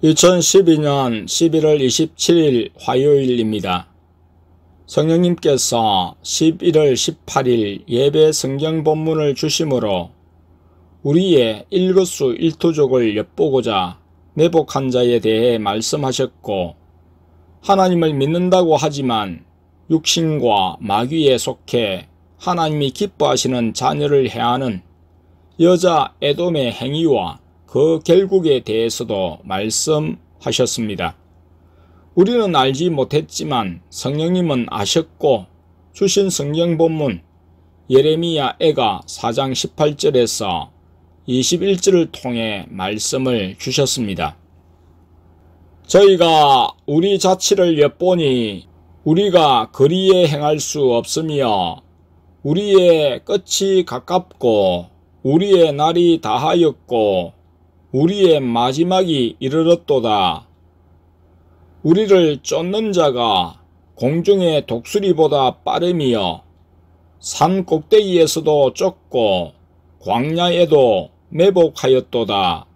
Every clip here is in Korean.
2012년 11월 27일 화요일입니다. 성령님께서 11월 18일 예배 성경 본문을 주심으로 우리의 일거수 일투족을 엿보고자 매복한 자에 대해 말씀하셨고, 하나님을 믿는다고 하지만 육신과 마귀에 속해 하나님이 기뻐하시는 자녀를 해하는 여자 에돔의 행위와 그 결국에 대해서도 말씀하셨습니다. 우리는 알지 못했지만 성령님은 아셨고, 주신 성경 본문 예레미야 애가 4장 18절에서 21절을 통해 말씀을 주셨습니다. 저희가 우리 자취를 엿보니 우리가 거리에 행할 수 없으며 우리의 끝이 가깝고 우리의 날이 다하였고 우리의 마지막이 이르렀도다. 우리를 쫓는 자가 공중의 독수리보다 빠름이여 산 꼭대기에서도 쫓고 광야에도 매복하였도다.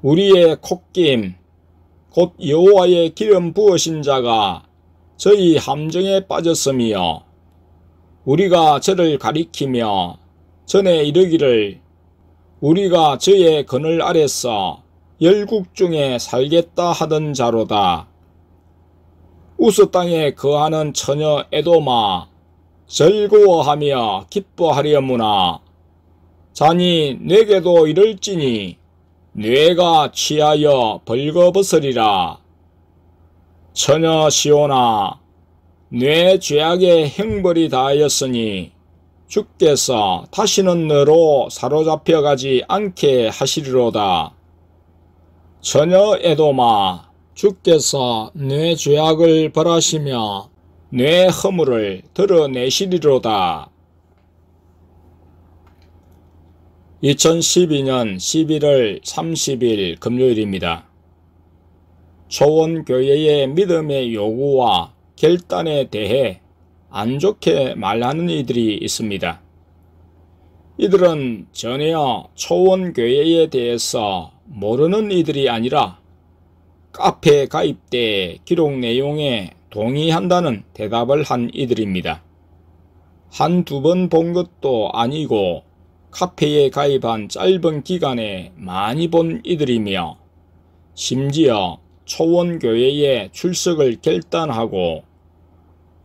우리의 콧김 곧 여호와의 기름 부으신 자가 저희 함정에 빠졌으며 우리가 저를 가리키며 전에 이르기를 우리가 저의 그늘 아래서 열국 중에 살겠다 하던 자로다. 우스 땅에 거하는 처녀 에돔아, 즐거워하며 기뻐하려무나 자니 내게도 이럴지니 뇌가 취하여 벌거벗으리라. 처녀 시온아, 뇌 죄악의 형벌이 다하였으니 주께서 다시는 너로 사로잡혀가지 않게 하시리로다. 처녀 에돔아, 주께서 내 죄악을 벌하시며 내 허물을 드러내시리로다. 2012년 11월 30일 금요일입니다. 초원교회의 믿음의 요구와 결단에 대해 안 좋게 말하는 이들이 있습니다. 이들은 전혀 초원교회에 대해서 모르는 이들이 아니라 카페 가입 때 기록 내용에 동의한다는 대답을 한 이들입니다. 한두 번 본 것도 아니고 카페에 가입한 짧은 기간에 많이 본 이들이며 심지어 초원교회에 출석을 결단하고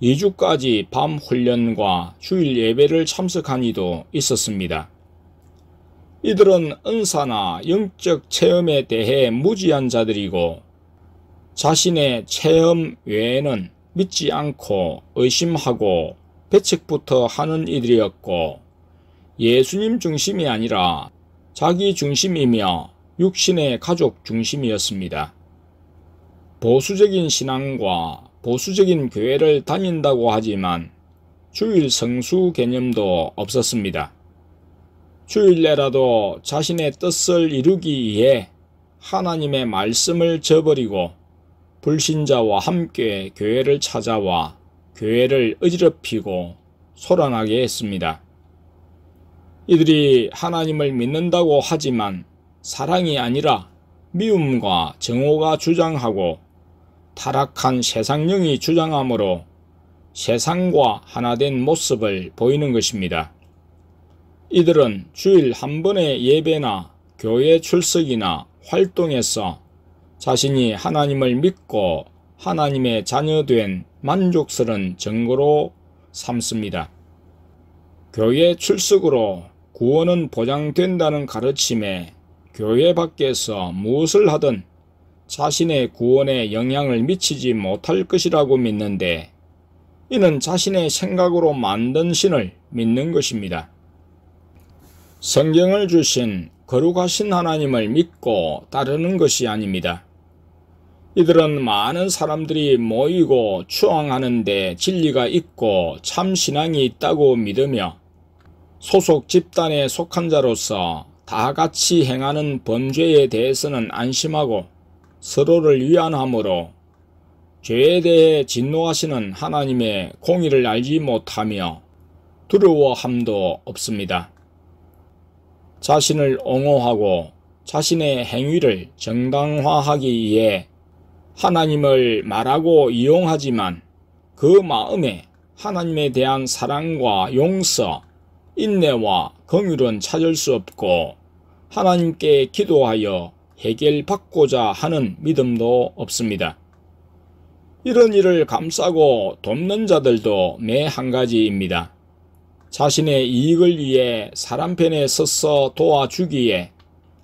2주까지 밤 훈련과 주일 예배를 참석한 이도 있었습니다. 이들은 은사나 영적 체험에 대해 무지한 자들이고 자신의 체험 외에는 믿지 않고 의심하고 배척부터 하는 이들이었고 예수님 중심이 아니라 자기 중심이며 육신의 가족 중심이었습니다. 보수적인 신앙과 보수적인 교회를 다닌다고 하지만 주일 성수 개념도 없었습니다. 주일내라도 자신의 뜻을 이루기 위해 하나님의 말씀을 저버리고 불신자와 함께 교회를 찾아와 교회를 어지럽히고 소란하게 했습니다. 이들이 하나님을 믿는다고 하지만 사랑이 아니라 미움과 정오가 주장하고 타락한 세상령이 주장하므로 세상과 하나된 모습을 보이는 것입니다. 이들은 주일 한 번의 예배나 교회 출석이나 활동에서 자신이 하나님을 믿고 하나님의 자녀된 만족스러운 증거로 삼습니다. 교회 출석으로 구원은 보장된다는 가르침에 교회 밖에서 무엇을 하든 자신의 구원에 영향을 미치지 못할 것이라고 믿는데 이는 자신의 생각으로 만든 신을 믿는 것입니다. 성경을 주신 거룩하신 하나님을 믿고 따르는 것이 아닙니다. 이들은 많은 사람들이 모이고 추앙하는데 진리가 있고 참 신앙이 있다고 믿으며 소속 집단에 속한 자로서 다 같이 행하는 범죄에 대해서는 안심하고 서로를 위안함으로 죄에 대해 진노하시는 하나님의 공의를 알지 못하며 두려워함도 없습니다. 자신을 옹호하고 자신의 행위를 정당화하기 위해 하나님을 말하고 이용하지만 그 마음에 하나님에 대한 사랑과 용서, 인내와 긍휼은 찾을 수 없고 하나님께 기도하여 해결받고자 하는 믿음도 없습니다. 이런 일을 감싸고 돕는 자들도 매 한 가지입니다. 자신의 이익을 위해 사람 편에 서서 도와주기에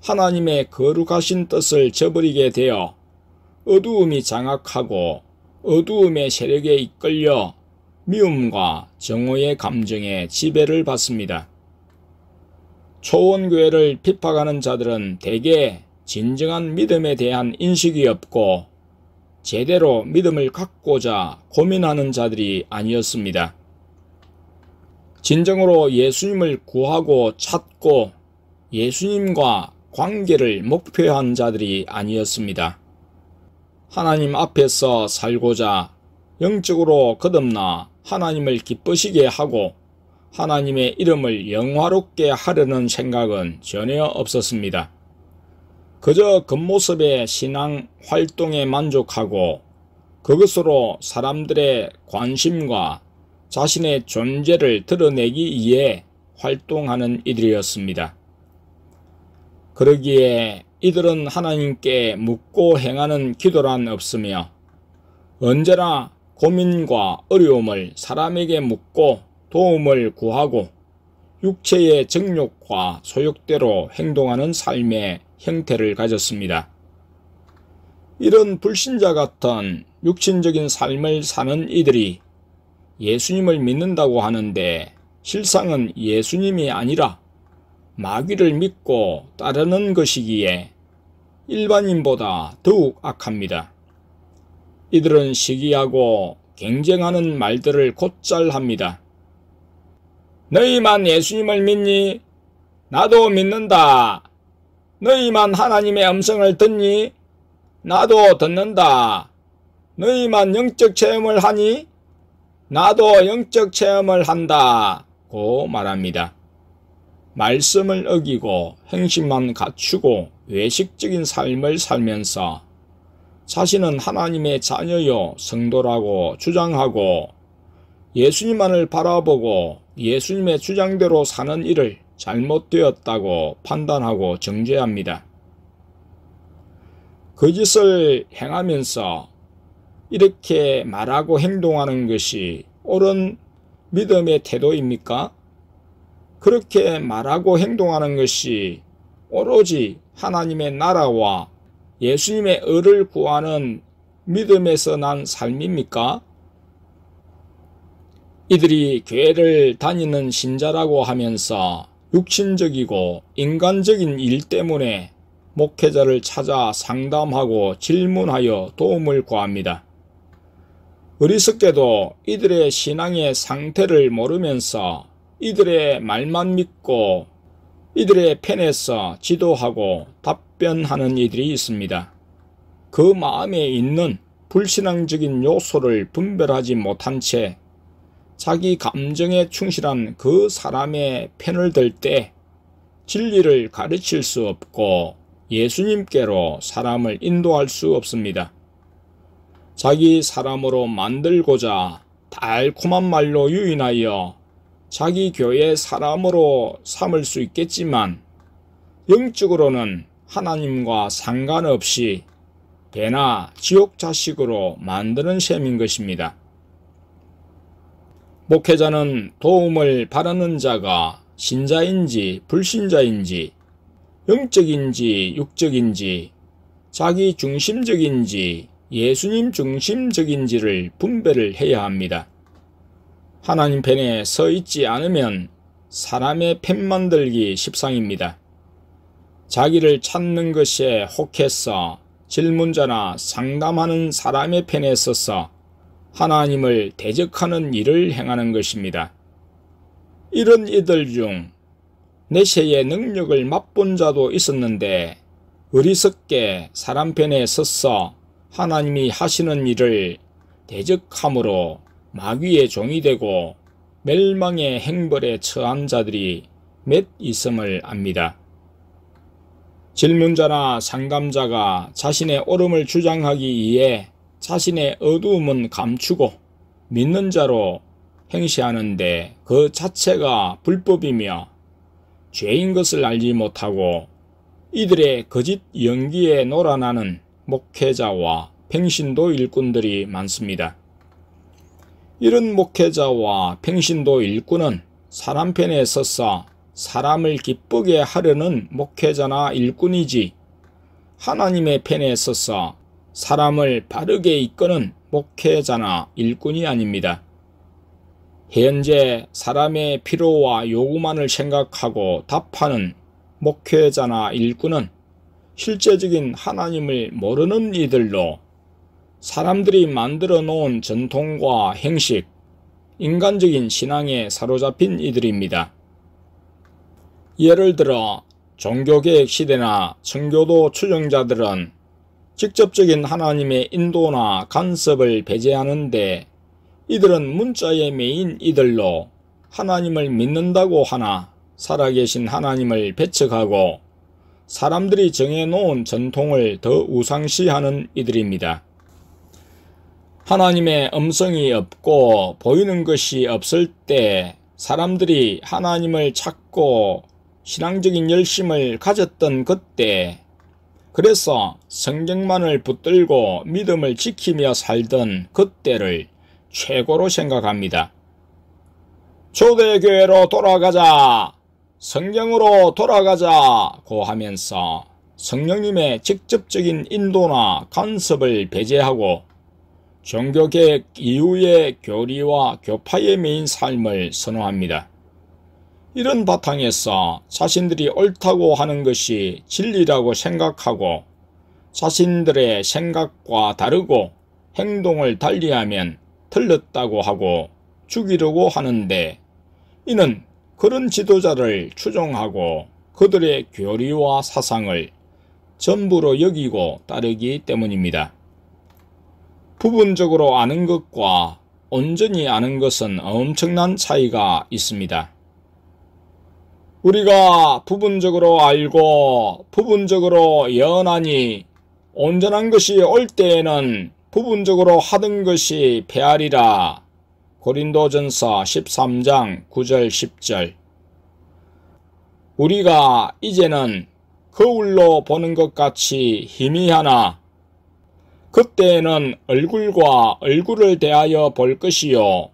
하나님의 거룩하신 뜻을 저버리게 되어 어두움이 장악하고 어두움의 세력에 이끌려 미움과 정오의 감정에 지배를 받습니다. 초원교회를 핍박하는 자들은 대개 진정한 믿음에 대한 인식이 없고 제대로 믿음을 갖고자 고민하는 자들이 아니었습니다. 진정으로 예수님을 구하고 찾고 예수님과 관계를 목표한 자들이 아니었습니다. 하나님 앞에서 살고자 영적으로 거듭나 하나님을 기쁘시게 하고 하나님의 이름을 영화롭게 하려는 생각은 전혀 없었습니다. 그저 겉모습의 신앙 활동에 만족하고 그것으로 사람들의 관심과 자신의 존재를 드러내기 위해 활동하는 이들이었습니다. 그러기에 이들은 하나님께 묻고 행하는 기도란 없으며 언제나 고민과 어려움을 사람에게 묻고 도움을 구하고 육체의 정욕과 소욕대로 행동하는 삶의 형태를 가졌습니다. 이런 불신자 같은 육신적인 삶을 사는 이들이 예수님을 믿는다고 하는데 실상은 예수님이 아니라 마귀를 믿고 따르는 것이기에 일반인보다 더욱 악합니다. 이들은 시기하고 경쟁하는 말들을 곧잘 합니다. 너희만 예수님을 믿니? 나도 믿는다. 너희만 하나님의 음성을 듣니? 나도 듣는다. 너희만 영적 체험을 하니? 나도 영적 체험을 한다고 말합니다. 말씀을 어기고 행실만 갖추고 외식적인 삶을 살면서 자신은 하나님의 자녀요 성도라고 주장하고 예수님만을 바라보고 예수님의 주장대로 사는 일을 잘못되었다고 판단하고 정죄합니다. 거짓을 행하면서 이렇게 말하고 행동하는 것이 옳은 믿음의 태도입니까? 그렇게 말하고 행동하는 것이 오로지 하나님의 나라와 예수님의 의를 구하는 믿음에서 난 삶입니까? 이들이 교회를 다니는 신자라고 하면서 육신적이고 인간적인 일 때문에 목회자를 찾아 상담하고 질문하여 도움을 구합니다. 어리석게도 이들의 신앙의 상태를 모르면서 이들의 말만 믿고 이들의 편에서 지도하고 답변하는 이들이 있습니다. 그 마음에 있는 불신앙적인 요소를 분별하지 못한 채 자기 감정에 충실한 그 사람의 편을 들 때 진리를 가르칠 수 없고 예수님께로 사람을 인도할 수 없습니다. 자기 사람으로 만들고자 달콤한 말로 유인하여 자기 교회 사람으로 삼을 수 있겠지만 영적으로는 하나님과 상관없이 배나 지옥 자식으로 만드는 셈인 것입니다. 목회자는 도움을 바라는 자가 신자인지 불신자인지 영적인지 육적인지 자기 중심적인지 예수님 중심적인지를 분별을 해야 합니다. 하나님 편에 서 있지 않으면 사람의 편 만들기 십상입니다. 자기를 찾는 것에 혹해서 질문자나 상담하는 사람의 편에 서서 하나님을 대적하는 일을 행하는 것입니다. 이런 이들 중 내세의 능력을 맛본 자도 있었는데 어리석게 사람 편에 서서 하나님이 하시는 일을 대적함으로 마귀의 종이 되고 멸망의 행벌에 처한 자들이 몇 있음을 압니다. 질문자나 상담자가 자신의 옳음을 주장하기 위해 자신의 어두움은 감추고 믿는 자로 행시하는데 그 자체가 불법이며 죄인 것을 알지 못하고 이들의 거짓 연기에 놀아나는 목회자와 평신도 일꾼들이 많습니다. 이런 목회자와 평신도 일꾼은 사람 편에 서서 사람을 기쁘게 하려는 목회자나 일꾼이지 하나님의 편에 서서 사람을 바르게 이끄는 목회자나 일꾼이 아닙니다. 현재 사람의 필요와 요구만을 생각하고 답하는 목회자나 일꾼은 실제적인 하나님을 모르는 이들로 사람들이 만들어 놓은 전통과 행식, 인간적인 신앙에 사로잡힌 이들입니다. 예를 들어 종교개혁 시대나 청교도 추종자들은 직접적인 하나님의 인도나 간섭을 배제하는데 이들은 문자의 메인 이들로 하나님을 믿는다고 하나 살아계신 하나님을 배척하고 사람들이 정해놓은 전통을 더 우상시하는 이들입니다. 하나님의 음성이 없고 보이는 것이 없을 때 사람들이 하나님을 찾고 신앙적인 열심을 가졌던 그때, 그래서 성경만을 붙들고 믿음을 지키며 살던 그때를 최고로 생각합니다. 초대교회로 돌아가자, 성경으로 돌아가자고 하면서 성령님의 직접적인 인도나 간섭을 배제하고 종교개혁 이후의 교리와 교파의 메인 삶을 선호합니다. 이런 바탕에서 자신들이 옳다고 하는 것이 진리라고 생각하고 자신들의 생각과 다르고 행동을 달리하면 틀렸다고 하고 죽이려고 하는데, 이는 그런 지도자를 추종하고 그들의 교리와 사상을 전부로 여기고 따르기 때문입니다. 부분적으로 아는 것과 온전히 아는 것은 엄청난 차이가 있습니다. 우리가 부분적으로 알고 부분적으로 예언하니 온전한 것이 올 때에는 부분적으로 하던 것이 패하리라. 고린도전서 13장 9절 10절. 우리가 이제는 거울로 보는 것 같이 희미하나 그때에는 얼굴과 얼굴을 대하여 볼 것이요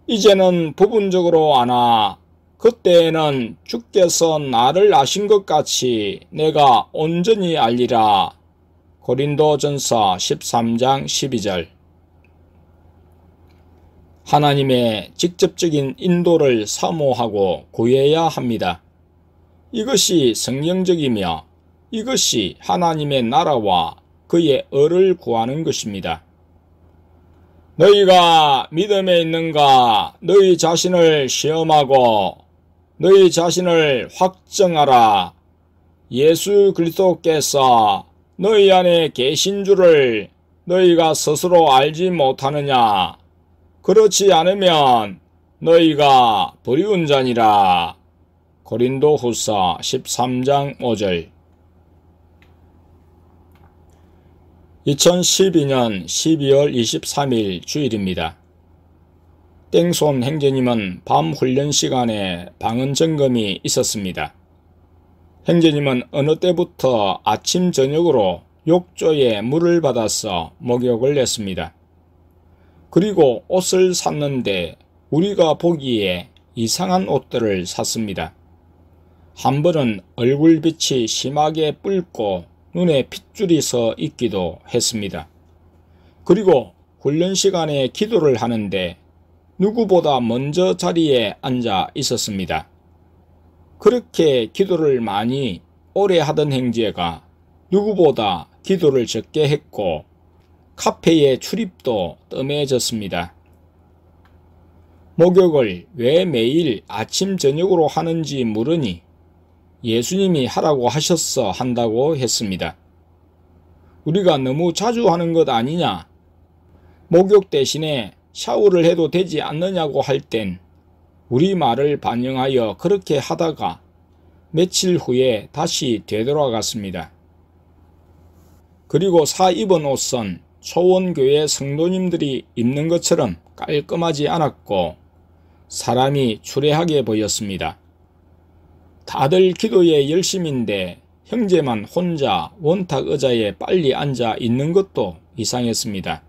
이제는 부분적으로 아나 그때에는 주께서 나를 아신 것 같이 내가 온전히 알리라. 고린도전서 13장 12절. 하나님의 직접적인 인도를 사모하고 구해야 합니다. 이것이 성경적이며 이것이 하나님의 나라와 그의 의를 구하는 것입니다. 너희가 믿음에 있는가? 너희 자신을 시험하고 너희 자신을 확정하라. 예수 그리스도께서 너희 안에 계신 줄을 너희가 스스로 알지 못하느냐? 그렇지 않으면 너희가 불의운 자니라. 고린도후서 13장 5절. 2012년 12월 23일 주일입니다. 땡손 행제님은 밤 훈련 시간에 방언 점검이 있었습니다. 행제님은 어느 때부터 아침 저녁으로 욕조에 물을 받아서 목욕을 했습니다. 그리고 옷을 샀는데 우리가 보기에 이상한 옷들을 샀습니다. 한 번은 얼굴빛이 심하게 붉고 눈에 핏줄이 서 있기도 했습니다. 그리고 훈련 시간에 기도를 하는데 누구보다 먼저 자리에 앉아 있었습니다. 그렇게 기도를 많이 오래 하던 행제가 누구보다 기도를 적게 했고 카페의 출입도 뜸해졌습니다. 목욕을 왜 매일 아침 저녁으로 하는지 물으니 예수님이 하라고 하셨어 한다고 했습니다. 우리가 너무 자주 하는 것 아니냐? 목욕 대신에 샤워를 해도 되지 않느냐고 할 땐 우리 말을 반영하여 그렇게 하다가 며칠 후에 다시 되돌아갔습니다. 그리고 사 입은 옷은 초원교회 성도님들이 입는 것처럼 깔끔하지 않았고 사람이 추레하게 보였습니다. 다들 기도에 열심인데 형제만 혼자 원탁 의자에 빨리 앉아 있는 것도 이상했습니다.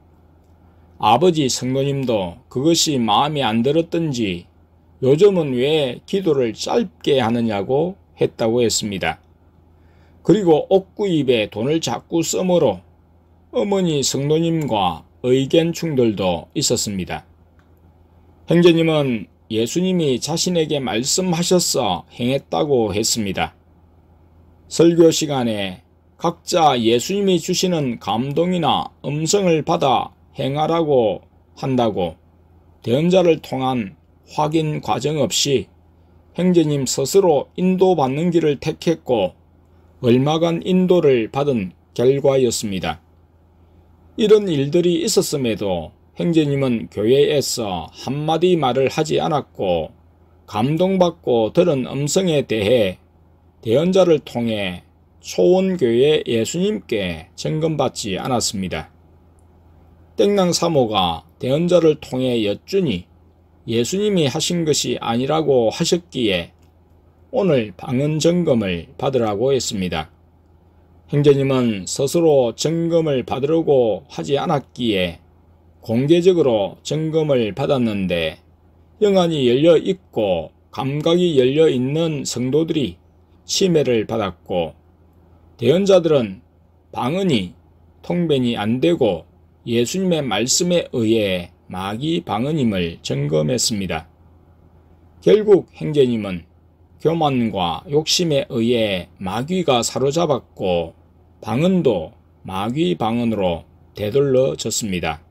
아버지 성도님도 그것이 마음에 안 들었던지 요즘은 왜 기도를 짧게 하느냐고 했다고 했습니다. 그리고 옷구입에 돈을 자꾸 써므로 어머니 성도님과 의견 충돌도 있었습니다. 형제님은 예수님이 자신에게 말씀하셔서 행했다고 했습니다. 설교 시간에 각자 예수님이 주시는 감동이나 음성을 받아 행하라고 한다고 대언자를 통한 확인 과정 없이 형제님 스스로 인도받는 길을 택했고 얼마간 인도를 받은 결과였습니다. 이런 일들이 있었음에도 형제님은 교회에서 한마디 말을 하지 않았고 감동받고 들은 음성에 대해 대언자를 통해 초원교회 예수님께 점검받지 않았습니다. 땡랑 사모가 대언자를 통해 여쭈니 예수님이 하신 것이 아니라고 하셨기에 오늘 방언 점검을 받으라고 했습니다. 형제님은 스스로 점검을 받으려고 하지 않았기에 공개적으로 점검을 받았는데 영안이 열려 있고 감각이 열려 있는 성도들이 침해를 받았고 대언자들은 방언이 통변이 안 되고 예수님의 말씀에 의해 마귀 방언임을 점검했습니다. 결국 형제님은 교만과 욕심에 의해 마귀가 사로잡았고 방언도 마귀 방언으로 되돌려졌습니다.